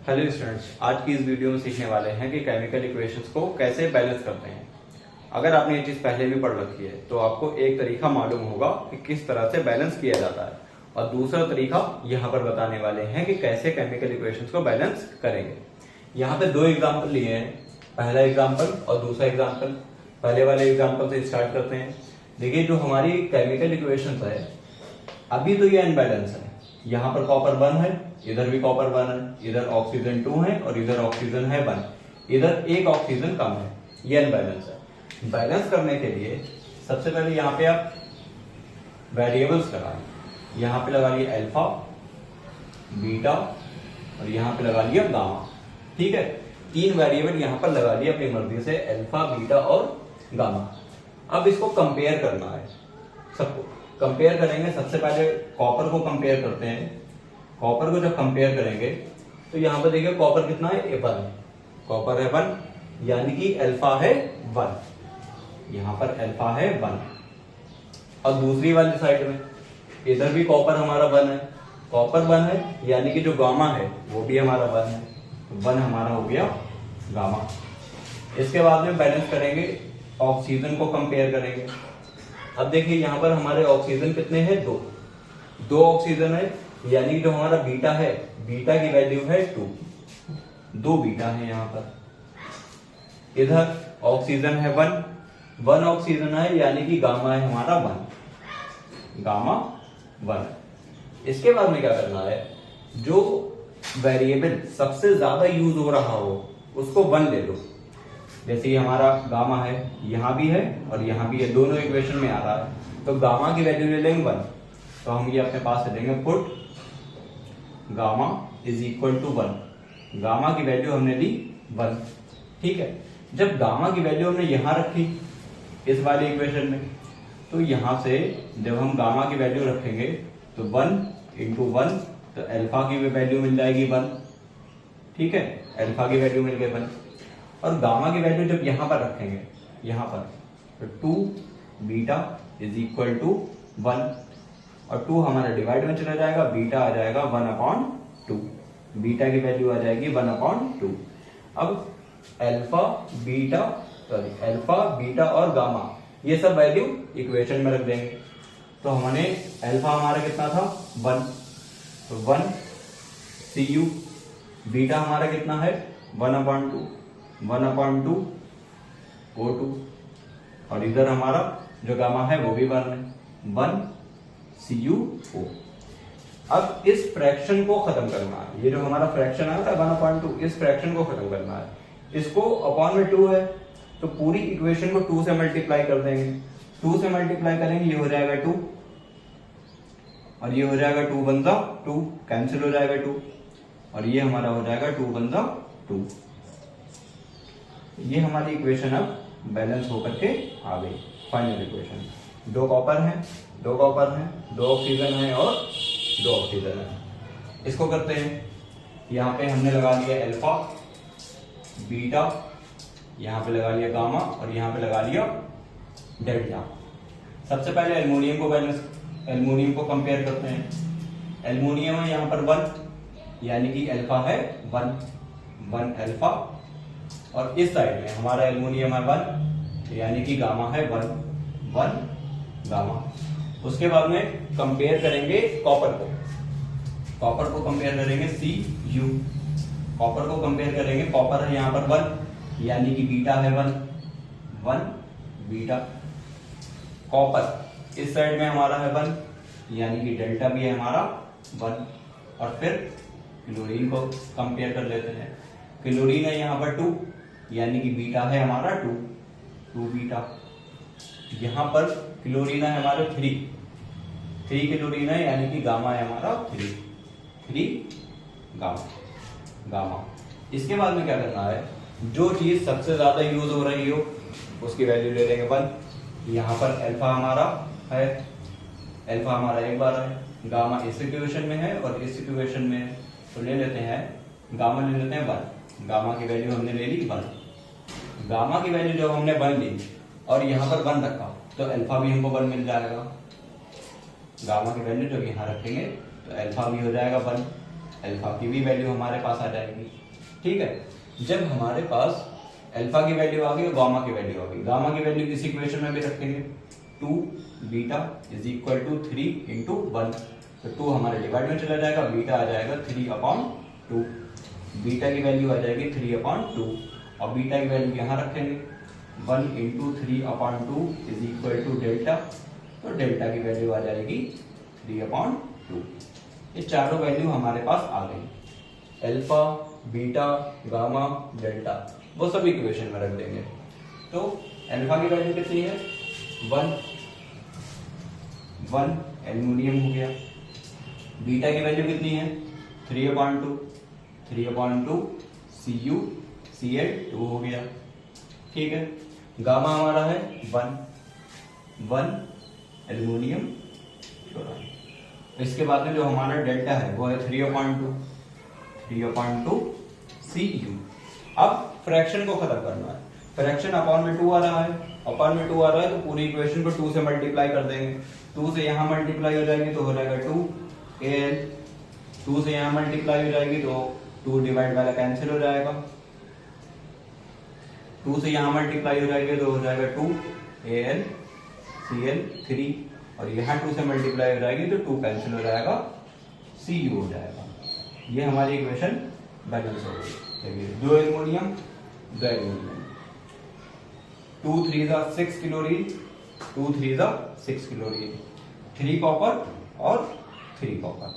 Hello students, आज की इस वीडियो में सीखने वाले हैं कि केमिकल इक्वेशंस को कैसे बैलेंस करते हैं। अगर आपने ये चीज पहले भी पढ़ रखी है तो आपको एक तरीका मालूम होगा कि किस तरह से बैलेंस किया जाता है, और दूसरा तरीका यहाँ पर बताने वाले हैं कि कैसे केमिकल इक्वेशंस को बैलेंस करेंगे। यहाँ पे दो एग्जाम्पल लिए हैं, पहला एग्जाम्पल और दूसरा एग्जाम्पल। पहले वाले एग्जाम्पल से स्टार्ट करते हैं। देखिए, जो हमारी केमिकल इक्वेशंस है, अभी तो ये अनबैलेंस है। यहाँ पर कॉपर 1 है, इधर भी कॉपर 1 है, इधर ऑक्सीजन 2 है और इधर ऑक्सीजन है 1, इधर एक ऑक्सीजन कम है। ये अनबैलेंस है। बैलेंस करने के लिए सबसे पहले यहाँ पे आप वेरिएबल्स लगाएं। यहाँ पे लगा लिया अल्फा, बीटा और यहाँ पे लगा लिया गामा। ठीक है, तीन वेरिएबल यहाँ पर लगा लिया अपनी मर्जी से, अल्फा, बीटा और गामा। अब इसको कंपेयर करना है, सबको कंपेयर करेंगे। सबसे पहले कॉपर को कंपेयर करते हैं। कॉपर को जब कंपेयर करेंगे तो यहां पर देखिए कॉपर कितना है, 1। कॉपर है 1, यानी कि अल्फा है 1। यहां पर अल्फा है 1। और दूसरी वाली साइड में इधर भी कॉपर हमारा 1 है। कॉपर 1 है, यानी कि जो गामा है वो भी हमारा 1 है। 1 हमारा हो गया गामा। इसके बाद में बैलेंस करेंगे, ऑक्सीजन को कंपेयर करेंगे। अब देखिए यहाँ पर हमारे ऑक्सीजन कितने हैं, 2 ऑक्सीजन है, यानी कि जो हमारा बीटा है, बीटा की वैल्यू है 2। 2 बीटा है यहाँ पर। इधर ऑक्सीजन है 1 ऑक्सीजन है, यानी कि गामा है हमारा 1, गामा 1। इसके बाद में क्या करना है, जो वेरिएबल सबसे ज्यादा यूज हो रहा हो उसको 1 ले लो। जैसे ये हमारा गामा है, यहां भी है और यहां भी है, दोनों इक्वेशन में आ रहा है, तो गामा की वैल्यू ले लेंगे 1। तो हम ये अपने पास ले लेंगे, put gamma is equal to 1। Gamma की वैल्यू हमने ली 1। ठीक है, जब गामा की वैल्यू हमने यहां रखी इस वाले इक्वेशन में, तो यहां से जब हम गामा की वैल्यू रखेंगे तो 1 इंटू 1, तो अल्फा की वैल्यू मिल जाएगी 1। ठीक है, अल्फा की वैल्यू मिल गई 1। और गामा की वैल्यू जब यहां पर रखेंगे, यहां पर, तो 2 बीटा इज इक्वल टू 1, और 2 हमारा डिवाइड में चला जाएगा, बीटा आ जाएगा 1/2। बीटा की वैल्यू आ जाएगी 1/2। अब अल्फा बीटा और गामा, ये सब वैल्यू इक्वेशन में रख देंगे। तो हमने अल्फा हमारा कितना था, 1, तो 1 Cu। बीटा हमारा कितना है, 1/2 O2। और इधर हमारा जो गामा है वो भी 1 है, 1 CuO। अब इस फ्रैक्शन को खत्म करना है। ये जो हमारा फ्रैक्शन आया था 1/2, इस फ्रैक्शन को खत्म करना है। इसको अपॉन में 2 है, तो पूरी इक्वेशन को 2 से मल्टीप्लाई कर देंगे। 2 से मल्टीप्लाई करेंगे, ये हो जाएगा 2 और ये हो जाएगा 2 1 2, कैंसिल हो जाएगा 2, और ये हमारा हो जाएगा 2 1 2। ये हमारी इक्वेशन अब बैलेंस होकर के आ गई, फाइनल इक्वेशन। 2 कॉपर है, 2 ऑक्सीजन है और 2 ऑक्सीजन है। इसको करते हैं, यहाँ पे हमने लगा लिया अल्फा, बीटा, यहाँ पे लगा लिया गामा और यहाँ पे लगा लिया डेल्टा। सबसे पहले एल्युमिनियम को कंपेयर करते हैं। एल्युमिनियम है यहाँ पर 1, यानी कि अल्फा है 1 अल्फा, और इस साइड में हमारा एल्युमिनियम है 1, यानी कि गामा है 1 गामा। उसके बाद में कंपेयर करेंगे कॉपर को कंपेयर करेंगे Cu। कॉपर को कंपेयर करेंगे, कॉपर है यहाँ पर 1, यानी कि बीटा है 1 बीटा। कॉपर इस साइड में हमारा है 1, यानी कि डेल्टा भी है हमारा 1। और फिर क्लोरीन को कंपेयर कर लेते हैं। क्लोरीन है यहाँ पर 2, यानी कि बीटा है हमारा 2 बीटा। यहां पर क्लोरीन है हमारे 3 क्लोरीन है, यानी कि गामा है हमारा 3 गामा। इसके बाद में क्या करना है, जो चीज सबसे ज्यादा यूज हो रही हो उसकी वैल्यू ले लेंगे 1। यहां पर अल्फा हमारा 1 बार है, गामा इस इक्वेशन में है और इस इक्वेशन में है, तो ले लेते हैं गामा, ले लेते हैं 1। गामा की वैल्यू हमने ले ली 1। गामा की वैल्यू जब हमने 1 ली और यहाँ पर 1 रखा, तो अल्फा भी हमको 1 मिल जाएगा। गामा की वैल्यू जब यहाँ रखेंगे तो अल्फा भी हो जाएगा 1। अल्फा की भी वैल्यू हमारे पास आ जाएगी। ठीक है, जब हमारे पास अल्फा की वैल्यू आ गई और गामा की वैल्यू आ गई, गामा की वैल्यू इस इक्वेशन में भी रखेंगे, 2 beta is equal to 3 into 1, तो 2 हमारे डिवाइड में चला जाएगा, बीटा आ जाएगा 3/2, बीटा की वैल्यू आ जाएगी 3/2 और बीटा की वैल्यू यहाँ रखेंगे 1 into 3/2 is equal to delta, तो डेल्टा की वैल्यू आ जाएगी 3/2। ये चारों वैल्यू हमारे पास आ गई, अल्फा, बीटा, गामा, डेल्टा, वो सब इक्वेशन में रख देंगे। तो अल्फा की वैल्यू कितनी है 1 एल्युमिनियम हो गया, बीटा की वैल्यू कितनी है 3/2 CuCl2 हो गया। ठीक है, गामा हमारा है 1 एल्युमिनियम क्लोराइड। इसके बाद में जो हमारा डेल्टा है वो है 3/2 Cu। अब फ्रैक्शन को खत्म करना है, फ्रैक्शन अपॉन में 2 आ रहा है, अपॉन में 2 आ रहा है तो पूरी इक्वेशन को 2 से मल्टीप्लाई कर देंगे, 2 से यहां मल्टीप्लाई हो जाएगी तो हो जाएगा 2Al, 2 से यहां मल्टीप्लाई हो जाएगी तो 2 डिवाइड वाला कैंसिल हो जाएगा, 2 से यहां मल्टीप्लाई हो जाएगी तो हो जाएगा 2AlCl3 और यहाँ 2 से मल्टीप्लाई हो जाएगी तो 2 कैंसिल हो जाएगा, Cu हो जाएगा। ये हमारी इक्वेशन बैलेंस हो गई। देखिए 2 aluminium 2 aluminium, 2 3 6 chlorine, 2 3 6 chlorine, 3 copper और 3 कॉपर।